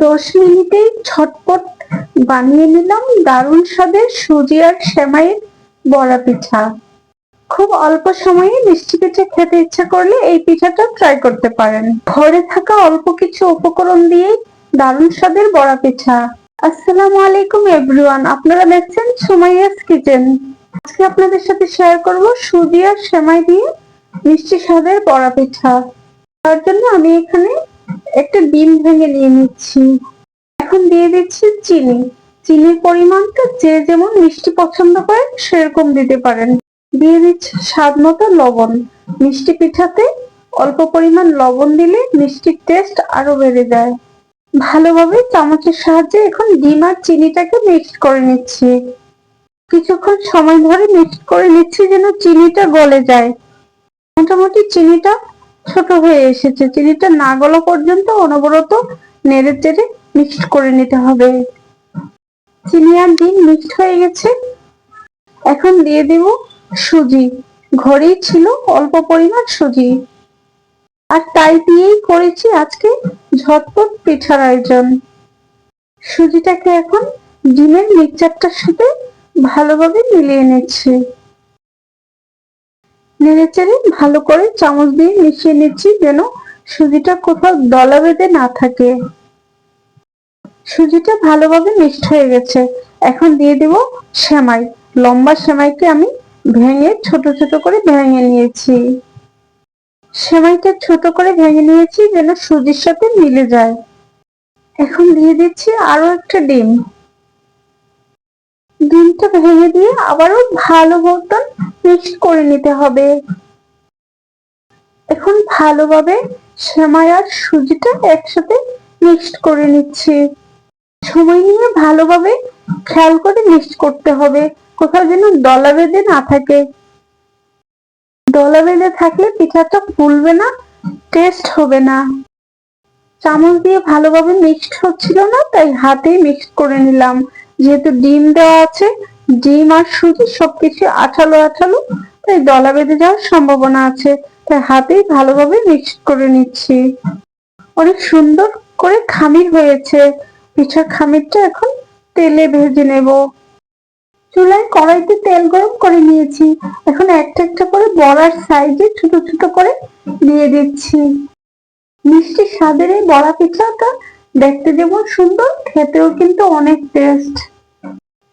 10 মিনিটেই ঝটপট বানিয়ে নিলাম দারুণ স্বাদের সুজি আর সেমাইয়ের বড়া পিঠা। খুব অল্প সময়ে মিষ্টি পিঠা খেতে ইচ্ছা করলে এই পিঠাটা ট্রাই করতে পারেন। ঘরে থাকা অল্প কিছু উপকরণ দিয়েই দারুণ স্বাদের বড়া পিঠা। আসসালামু আলাইকুম এভরিওয়ান, আপনারা দেখছেন সুমাইয়াস কিচেন। আজকে আপনাদের সাথে শেয়ার করব সুজি আর সেমাই দিয়ে মিষ্টি স্বাদের বড়া পিঠা। তার জন্য আমি এখানে একটা ডিম ভেঙে নিয়ে নিচ্ছি। এখন দিয়ে দিচ্ছি চিনি। চিনির পরিমাণটা যে যেমন মিষ্টি পছন্দ করেন সেরকম দিতে পারেন। দিয়ে দিচ্ছি স্বাদ মতো লবণ। মিষ্টি পিঠাতে অল্প পরিমাণ লবণ দিলে মিষ্টির টেস্ট আরো বেড়ে যায়। ভালোভাবে চামচের সাহায্যে এখন ডিম আর চিনিটাকে মিক্স করে নিচ্ছি। কিছুক্ষণ সময় ধরে মিক্স করে নিচ্ছি যেন চিনিটা গলে যায়। মোটামুটি চিনিটা ছোট হয়ে এসেছে। চিনিটা না গলা পর্যন্ত অনবরত নেড়ে চেড়ে মিক্সড করে নিতে হবে। চিনি আর ডিম মিক্সড হয়ে গেছে। এখন দিয়ে দেব সুজি। ঘরেই ছিল অল্প পরিমাণ সুজি, আর তাই দিয়েই করেছি আজকে ঝটপট পিঠার আয়োজন। সুজিটাকে এখন ডিমের মিক্সচারটার সাথে ভালোভাবে মিলিয়ে নিচ্ছি। নেড়ে চেড়ে ভালো করে চামচ দিয়ে মিশিয়ে নিচ্ছি যেন সুজিটা কোথাও দলা বেঁধে না থাকে। সুজিটা ভালোভাবে মিক্সড হয়ে গেছে। এখন দিয়ে দেব সেমাই। লম্বা সেমাইকে আমি ভেঙে ছোট ছোট করে ভেঙে নিয়েছি। সেমাইটা ছোট করে ভেঙে নিয়েছি যেন সুজির সাথে মিলে যায়। এখন দিয়ে দিচ্ছি আরো একটা ডিম। ডিমটা ভেঙে দিয়ে আবারও ভালো মতন মিক্স করে নিতে হবে। এখন ভালোভাবে সেমাই আর সুজিটা একসাথে মিক্সড করে নিচ্ছি। সময় নিয়ে ভালোভাবে খেয়াল করে মিক্স করতে হবে, কোথাও যেন দলা বেঁধে না থাকে। দলা বেঁধে থাকলে পিঠাটা ফুলবে না, টেস্ট হবে না। চামচ দিয়ে ভালোভাবে মিক্সড হচ্ছিল না, তাই হাতেই মিক্স করে নিলাম। যেহেতু ডিম দেওয়া আছে, ডিম আর সুজি সবকিছু আঠালো আঠালো, তাই দলা বেঁধে যাওয়ার সম্ভাবনা আছে। তাই হাতেই ভালোভাবে মিক্স করে নিচ্ছি। অনেক সুন্দর করে খামির হয়েছে। পিঠার খামিরটা এখন তেলে ভেজে নেব। চুলায় কড়াইতে তেল গরম করে নিয়েছি। এখন একটা একটা করে বড়ার সাইজে ছোট ছোট করে দিয়ে দিচ্ছি। মিষ্টি স্বাদের এই বড়া পিঠাটা দেখতে যেমন সুন্দর, খেতেও কিন্তু অনেক টেস্ট।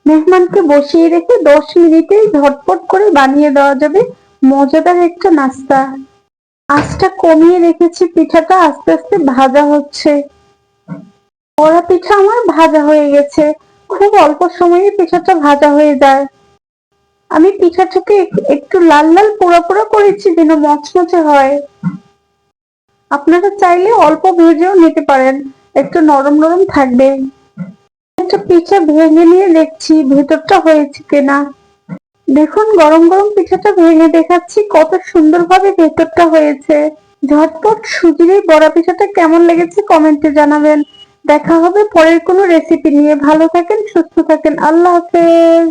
মেহমানকে বসিয়ে রেখে 10 মিনিটেই ঝটপট করে বানিয়ে দেওয়া যাবে মজাদার একটা নাস্তা। আঁচটা কমিয়ে রেখেছি, পিঠাটা আস্তে আস্তে ভাজা হচ্ছে। বড়া পিঠা আমার ভাজা হয়ে গেছে। খুব অল্প সময়ে পিঠাটা ভাজা হয়ে যায়। আমি পিঠাটাকে একটু লাল লাল পোড়া পোড়া করেছি যেন মচমচে হয়। আপনারা চাইলে অল্প ভেজেও নিতে পারেন, একটু নরম নরম থাকবে। একটা পিঠা ভেঙে নিয়ে দেখছি ভেতরটা হয়েছে কিনা। দেখুন, গরম গরম পিঠাটা ভেঙে দেখাচ্ছি কত সুন্দরভাবে ভেতরটা হয়েছে। ঝটপট সুজির এই বড়া পিঠাটা কেমন লেগেছে কমেন্টে জানাবেন। দেখা হবে পরের কোনো রেসিপি নিয়ে। ভালো থাকেন, সুস্থ থাকেন। আল্লাহ হাফেজ।